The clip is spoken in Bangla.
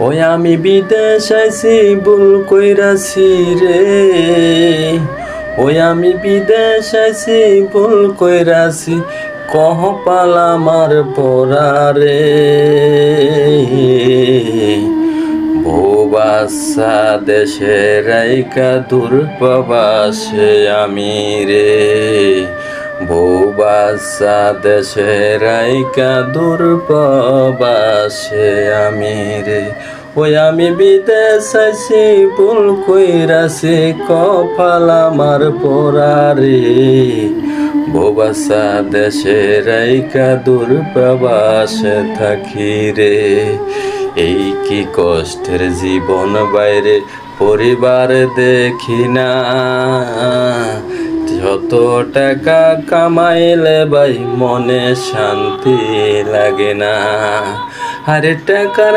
ওই আমি বিদেশ আইছি ভুল কইরাছি রে, ওই আমি বিদেশ আইছি ভুল কইরাছি, কপাল আমার পোড়া রে। বউ বাচ্চা দেশে রাইকা দূর প্রবাসে আমি রে, বউ বাচ্চা দেশে রাইকা দূর প্রবাসে আমি রে। ওই আমি বিদেশ আইছি ভুল কইরাছি, কপাল আমার পোড়া রে। বউ বাচ্চা দেশে রাইকা দূর প্রবাসে থাকি রে। এই কি কষ্টের জীবন, বাইরে পরিবার দেখি না, যত টাকা কামাইলে ভাই মনে শান্তি লাগে না। আরে টাকার